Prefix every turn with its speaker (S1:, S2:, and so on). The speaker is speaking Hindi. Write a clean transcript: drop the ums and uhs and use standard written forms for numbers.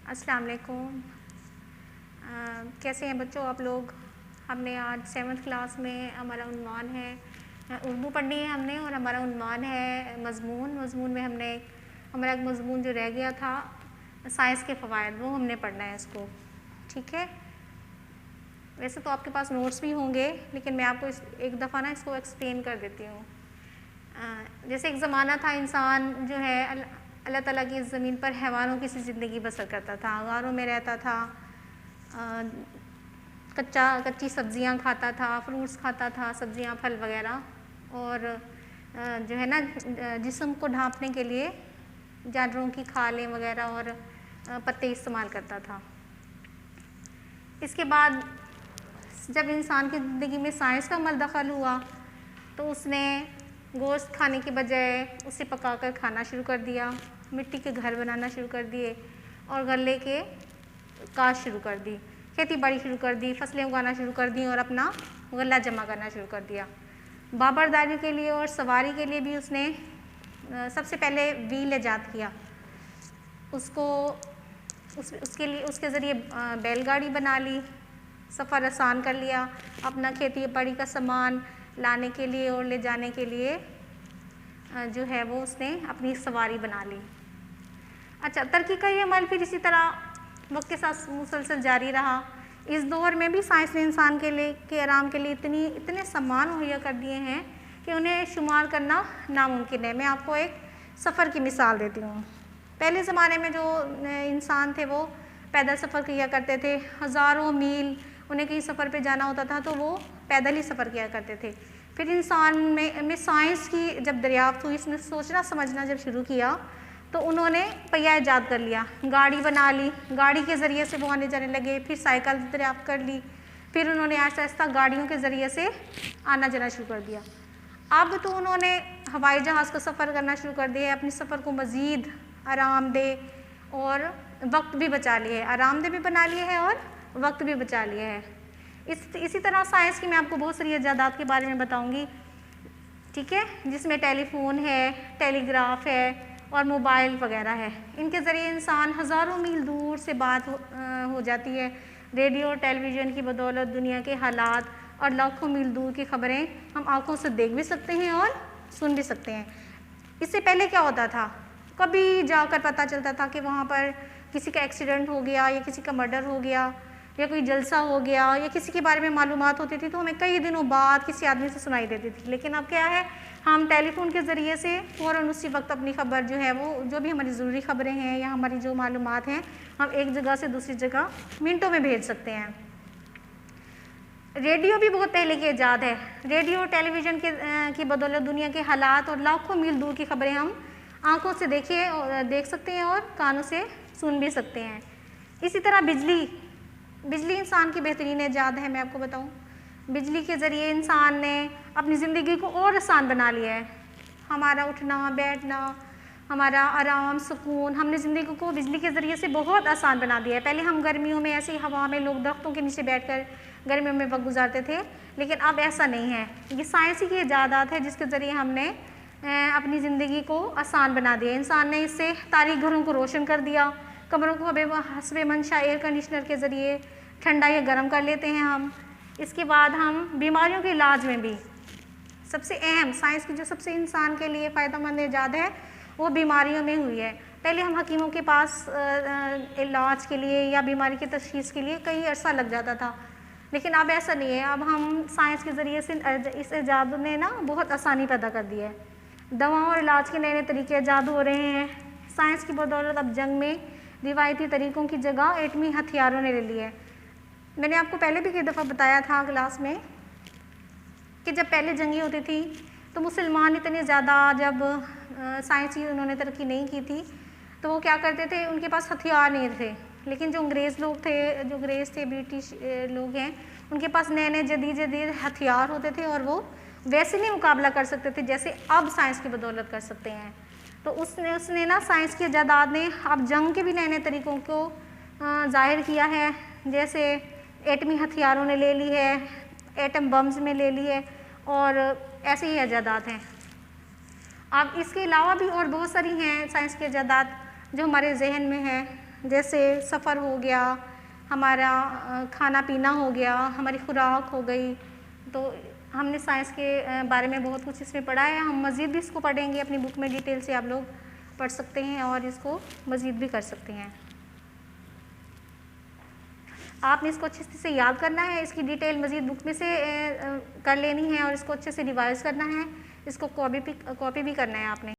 S1: अस्सलाम वालेकुम। कैसे हैं बच्चों आप लोग। हमने आज 7th क्लास में हमारा उन्वान है उर्दू पढ़नी है हमने, और हमारा उन्वान है मज़मून में हमने हमारा एक मज़मून जो रह गया था साइंस के फ़वाइद, वो हमने पढ़ना है इसको। ठीक है, वैसे तो आपके पास नोट्स भी होंगे, लेकिन मैं आपको एक दफ़ा ना इसको एक्सप्लेन कर देती हूँ। जैसे एक ज़माना था, इंसान जो है अल्लाह ताला की इस ज़मीन पर हैवानों की सी ज़िंदगी बसर करता था, गारों में रहता था, कच्ची सब्जियां खाता था, फ्रूट्स खाता था, सब्जियां फल वगैरह, और जो है ना जिस्म को ढांपने के लिए जानवरों की खालें वगैरह और पत्ते इस्तेमाल करता था। इसके बाद जब इंसान की ज़िंदगी में साइंस का अमल दखल हुआ तो उसने गोश्त खाने की बजाय उसे पकाकर खाना शुरू कर दिया, मिट्टी के घर बनाना शुरू कर दिए और गले के काश्त शुरू कर दी, खेती बाड़ी शुरू कर दी, फसलें उगाना शुरू कर दी और अपना गला जमा करना शुरू कर दिया। बाबरदारी के लिए और सवारी के लिए भी उसने सबसे पहले व्हील ईजाद किया, उसके ज़रिए बैलगाड़ी बना ली, सफ़र आसान कर लिया, अपना खेती बाड़ी का सामान लाने के लिए और ले जाने के लिए जो है वो उसने अपनी सवारी बना ली। अच्छा, तरक्की का ये अमल फिर इसी तरह वक्त के साथ मुसलसल जारी रहा। इस दौर में भी साइंस ने इंसान के आराम के लिए इतने सामान मुहैया कर दिए हैं कि उन्हें शुमार करना नामुमकिन है। मैं आपको एक सफ़र की मिसाल देती हूँ। पहले ज़माने में जो इंसान थे वो पैदल सफ़र किया करते थे, हज़ारों मील उन्हें कहीं सफ़र पे जाना होता था तो वो पैदल ही सफ़र किया करते थे। फिर इंसान में साइंस की जब दरियाफ्त हुई, इसने सोचना समझना जब शुरू किया तो उन्होंने पहिया ईजाद कर लिया, गाड़ी बना ली, गाड़ी के ज़रिए से वो आने जाने लगे। फिर साइकिल दरियाफ्त कर ली, फिर उन्होंने आहिस्ता आहिस्ता गाड़ियों के ज़रिए से आना जाना शुरू कर दिया। अब तो उन्होंने हवाई जहाज़ का सफ़र करना शुरू कर दिया है, अपने सफ़र को मज़ीद आरामदेह और वक्त भी बचा लिए है, आरामदेह भी बना लिए है और वक्त भी बचा लिया है। इसी तरह साइंस की मैं आपको बहुत सारी ईजादात के बारे में बताऊंगी, ठीक है, जिसमें टेलीफोन है, टेलीग्राफ है और मोबाइल वगैरह है। इनके ज़रिए इंसान हज़ारों मील दूर से बात हो जाती है। रेडियो और टेलीविज़न की बदौलत दुनिया के हालात और लाखों मील दूर की खबरें हम आंखों से देख भी सकते हैं और सुन भी सकते हैं। इससे पहले क्या होता था, कभी जाकर पता चलता था कि वहाँ पर किसी का एक्सीडेंट हो गया या किसी का मर्डर हो गया या कोई जलसा हो गया या किसी के बारे में मालूमात होती थी तो हमें कई दिनों बाद किसी आदमी से सुनाई देती थी। लेकिन अब क्या है, हम टेलीफोन के ज़रिए से फ़ौरन उसी वक्त अपनी खबर जो है वो जो भी हमारी ज़रूरी खबरें हैं या हमारी जो मालूमात हैं हम एक जगह से दूसरी जगह मिनटों में भेज सकते हैं। रेडियो भी बहुत पहले की ईजाद है। रेडियो और टेलीविज़न की बदौलत दुनिया के हालात और लाखों मील दूर की खबरें हम आँखों से देख सकते हैं और कानों से सुन भी सकते हैं। इसी तरह बिजली इंसान की बेहतरीन ईजाद है। मैं आपको बताऊं, बिजली के ज़रिए इंसान ने अपनी ज़िंदगी को और आसान बना लिया है। हमारा उठना बैठना, हमारा आराम सुकून, हमने ज़िंदगी को बिजली के ज़रिए से बहुत आसान बना दिया है। पहले हम गर्मियों में ऐसी हवा में लोग दरख्तों के नीचे बैठकर गर्मियों में वक्त गुजारते थे, लेकिन अब ऐसा नहीं है। ये साइंस की ईजादात है जिसके ज़रिए हमने अपनी ज़िंदगी को आसान बना दिया। इंसान ने इससे तारीक घरों को रोशन कर दिया, कमरों को हस्बे मंशा एयर कंडीशनर के ज़रिए ठंडा या गर्म कर लेते हैं हम। इसके बाद हम बीमारियों के इलाज में भी सबसे अहम साइंस की जो सबसे इंसान के लिए फ़ायदेमंद ईजाद है वो बीमारियों में हुई है। पहले हम हकीमों के पास इलाज के लिए या बीमारी की तशख़ीस के लिए कई अरसा लग जाता था, लेकिन अब ऐसा नहीं है। अब हम साइंस के ज़रिए से इस ईजाद ने ना बहुत आसानी पैदा कर दी है। दवाओं और इलाज के नए नए तरीके ईजाद हो रहे हैं। साइंस की बदौलत अब जंग में रिवायती तरीक़ों की जगह एटमी हथियारों ने ले ली है। मैंने आपको पहले भी कई दफ़ा बताया था क्लास में कि जब पहले जंगी होती थी तो मुसलमान इतने ज़्यादा जब साइंस की उन्होंने तरक्की नहीं की थी तो वो क्या करते थे, उनके पास हथियार नहीं थे। लेकिन जो अंग्रेज़ थे, ब्रिटिश लोग हैं, उनके पास नए नए जदीद हथियार होते थे और वो वैसे नहीं मुकाबला कर सकते थे जैसे अब साइंस की बदौलत कर सकते हैं। तो उसने ना साइंस की ईजादात ने अब जंग के भी नए नए तरीक़ों को ज़ाहिर किया है। जैसे एटमी हथियारों ने ले ली है, एटम बम्स में ले ली है और ऐसे ही ईजादात हैं। अब इसके अलावा भी और बहुत सारी हैं साइंस की ईजादात जो हमारे जहन में है। जैसे सफ़र हो गया, हमारा खाना पीना हो गया, हमारी खुराक हो गई। तो हमने साइंस के बारे में बहुत कुछ इसमें पढ़ा है। हम मज़ीद भी इसको पढ़ेंगे अपनी बुक में, डिटेल से आप लोग पढ़ सकते हैं और इसको मज़ीद भी कर सकते हैं। आपने इसको अच्छे से याद करना है, इसकी डिटेल मज़ीद बुक में से कर लेनी है और इसको अच्छे से रिवाइज़ करना है। इसको कॉपी भी करना है आपने।